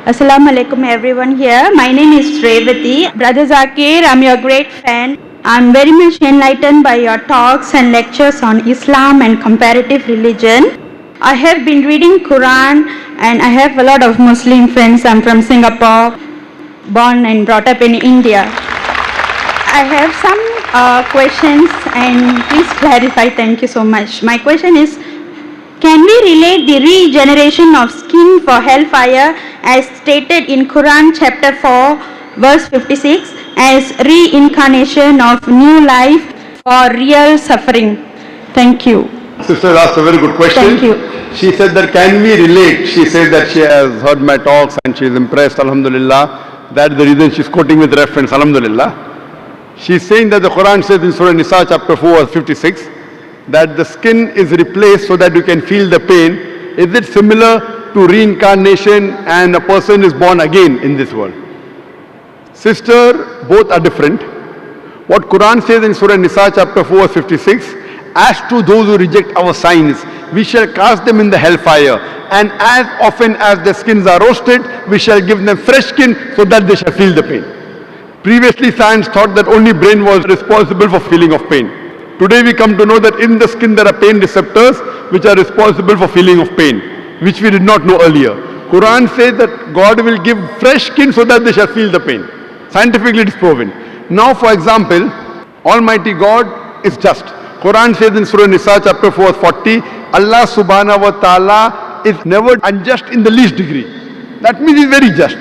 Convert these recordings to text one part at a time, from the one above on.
Assalamu alaikum everyone here. My name is Revati. Brother Zakir, I'm your great fan. I'm very much enlightened by your talks and lectures on Islam and comparative religion. I have been reading Quran and I have a lot of Muslim friends. I'm from Singapore, born and brought up in India. I have some questions and please clarify. Thank you so much. My question is, can we relate the regeneration of skin for hellfire as stated in Quran chapter 4 verse 56 as reincarnation of new life for real suffering? Thank you. Sister asked a very good question. Thank you. She said that can we relate? She said that she has heard my talks and she is impressed, alhamdulillah. That's the reason she's quoting with reference, alhamdulillah. She's saying that the Quran says in Surah Nisa chapter 4 verse 56 that the skin is replaced so that you can feel the pain. Is it similar to reincarnation and a person is born again in this world? Sister, both are different. What Quran says in Surah Nisa chapter 4 verse 56, as to those who reject our signs, we shall cast them in the hellfire, and as often as their skins are roasted, we shall give them fresh skin so that they shall feel the pain. Previously science thought that only brain was responsible for feeling of pain. Today we come to know that in the skin there are pain receptors which are responsible for feeling of pain, which we did not know earlier. Quran says that God will give fresh skin so that they shall feel the pain. Scientifically it is proven. Now for example, Almighty God is just. Quran says in Surah Nisa chapter 4 40, Allah subhanahu wa ta'ala is never unjust in the least degree. That means he is very just.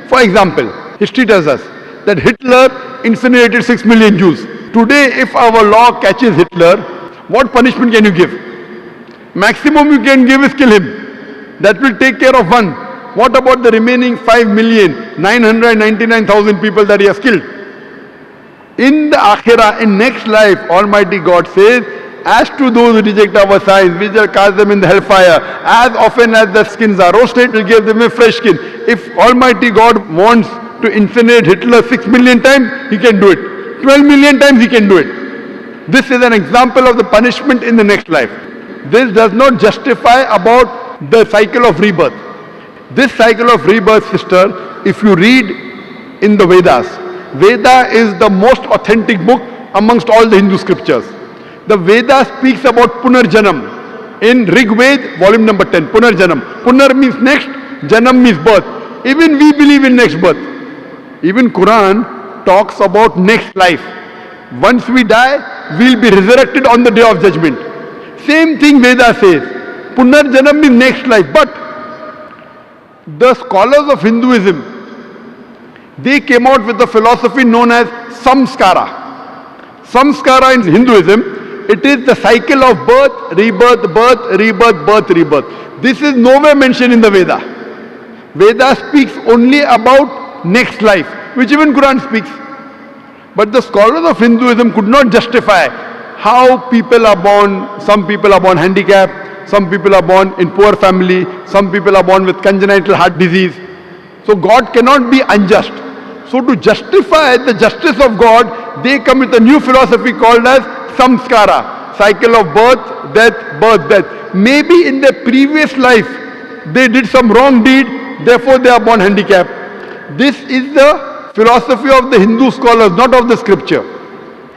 For example, history tells us that Hitler incinerated 6 million Jews. Today, if our law catches Hitler, what punishment can you give? Maximum you can give is kill him. That will take care of one. What about the remaining 5,999,000 people that he has killed? In the Akhirah, in next life, Almighty God says, as to those who reject our signs, we shall cast them in the hellfire. As often as the skins are roasted, we'll give them a fresh skin. If Almighty God wants to incinerate Hitler 6 million times, he can do it. 12 million times he can do it. This is an example of the punishment in the next life. This does not justify about the cycle of rebirth. This cycle of rebirth, sister, if you read in the Vedas, Veda is the most authentic book amongst all the Hindu scriptures. The Veda speaks about Punarjanam. In Rig Ved, volume number 10, Punarjanam. Punar means next, Janam means birth. Even we believe in next birth. Even Quran talks about next life. Once we die, we'll be resurrected on the day of judgment. Same thing Veda says. Punarjanam means next life. But the scholars of Hinduism, they came out with a philosophy known as Samskara. Samskara in Hinduism, it is the cycle of birth, rebirth, birth, rebirth, birth, rebirth. This is nowhere mentioned in the Veda. Veda speaks only about next life, which even Quran speaks. But the scholars of Hinduism could not justify how people are born. Some people are born handicapped, some people are born in poor family, some people are born with congenital heart disease. So God cannot be unjust. So to justify the justice of God, they come with a new philosophy called as samskara, cycle of birth, death. Maybe in their previous life, they did some wrong deed, therefore they are born handicapped. This is the philosophy of the Hindu scholars, not of the scripture.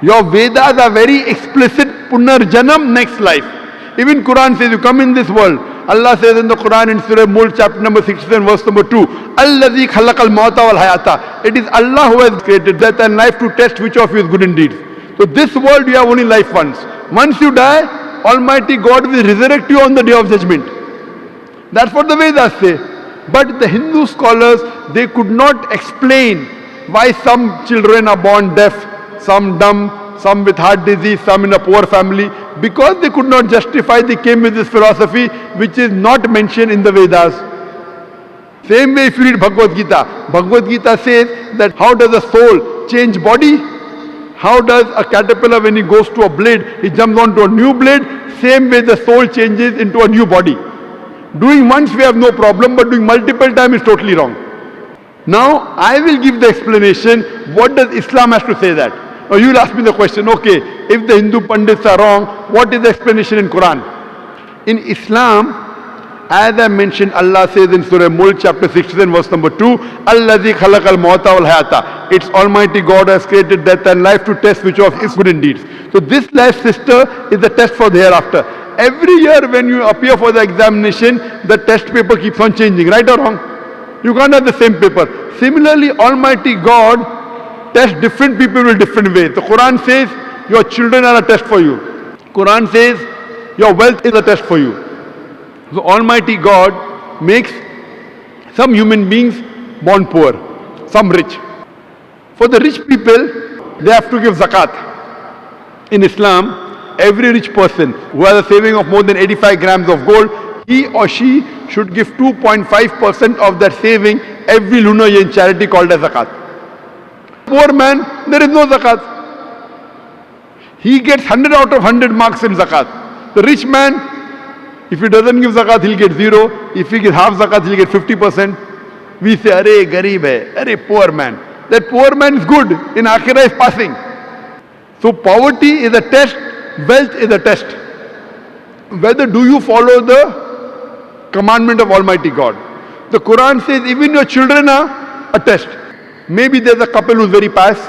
Your Vedas are very explicit, Punarjanam, next life. Even Quran says, you come in this world. Allah says in the Quran in Surah Mulk chapter number 67 verse number 2, Allazi khalaqal mauta wal hayata. It is Allah who has created death and life to test which of you is good indeed. So this world you have only life once. Once you die, Almighty God will resurrect you on the day of judgment. That's what the Vedas say. But the Hindu scholars, they could not explain why some children are born deaf, some dumb, some with heart disease, some in a poor family. Because they could not justify, they came with this philosophy which is not mentioned in the Vedas. Same way if you read Bhagavad Gita. Bhagavad Gita says that how does a soul change body? How does a caterpillar, when he goes to a blade, he jumps onto a new blade? Same way the soul changes into a new body. Doing once we have no problem, but doing multiple times is totally wrong. Now, I will give the explanation. What does Islam have to say that? Or you will ask me the question, okay, if the Hindu Pandits are wrong, what is the explanation in Quran? In Islam, As I mentioned, Allah says in Surah Mulk chapter 16 verse number 2, Alladhi khalaqal mawta wal hayata. It's Almighty God has created death and life to test which of his good indeeds. So this life, sister, is the test for the hereafter. Every year when you appear for the examination, the test paper keeps on changing, right or wrong? You can't have the same paper. Similarly, Almighty God tests different people in different ways. The Quran says your children are a test for you. Quran says your wealth is a test for you. So Almighty God makes some human beings born poor, some rich. For the rich people, they have to give zakat. In Islam, every rich person who has a saving of more than 85 grams of gold, he or she should give 2.5% of that saving every lunar year in charity called as zakat. Poor man, there is no zakat. He gets 100 out of 100 marks in zakat. The rich man, if he doesn't give zakat, he'll get 0. If he gives half zakat, he'll get 50%. We say, Arey, garib hai, arey, poor man. That poor man is good, in akhirah is passing. So poverty is a test, wealth is a test. Whether do you follow the commandment of Almighty God? The Quran says even your children are a test. Maybe there's a couple who's very pious.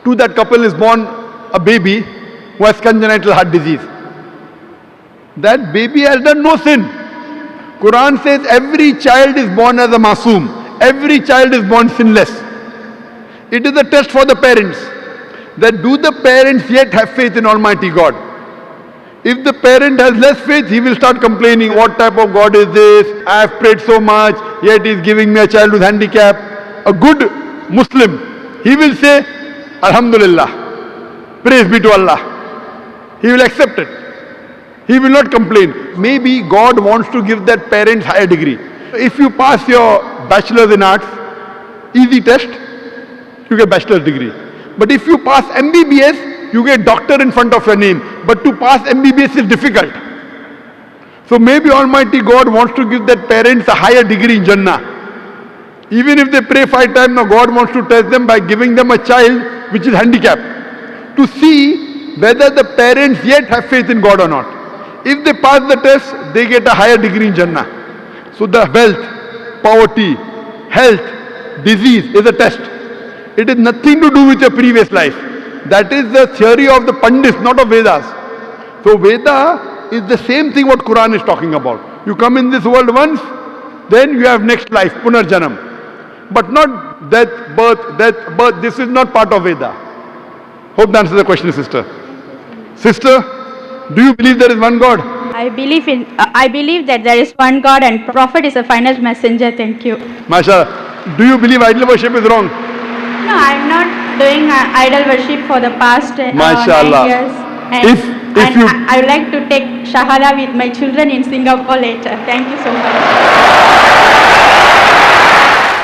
To that couple is born a baby who has congenital heart disease. That baby has done no sin. Quran says every child is born as a masoom. Every child is born sinless. It is a test for the parents. That do the parents yet have faith in Almighty God? If the parent has less faith, he will start complaining, what type of God is this? I have prayed so much, yet he is giving me a child with handicap. A good Muslim, he will say, Alhamdulillah, praise be to Allah. He will accept it. He will not complain. Maybe God wants to give that parent higher degree. If you pass your bachelor's in arts, easy test, you get bachelor's degree. But if you pass MBBS, you get doctor in front of your name. But to pass MBBS is difficult. So maybe Almighty God wants to give that parents a higher degree in Jannah. Even if they pray 5 times, now God wants to test them by giving them a child which is handicapped. To see whether the parents yet have faith in God or not. If they pass the test, they get a higher degree in Jannah. So the wealth, poverty, health, disease is a test. It is nothing to do with your previous life. That is the theory of the Pandits, not of Vedas. So Veda is the same thing what Quran is talking about. You come in this world once, then you have next life, Punarjanam. But not death, birth. This is not part of Veda. Hope that answers the question, sister. Sister, do you believe there is one God? I believe that there is one God and Prophet is a final messenger. Thank you. MashaAllah. Do you believe idol worship is wrong? No, I'm not doing idol worship for the past 9 years. And I would like to take Shahada with my children in Singapore later. Thank you so much.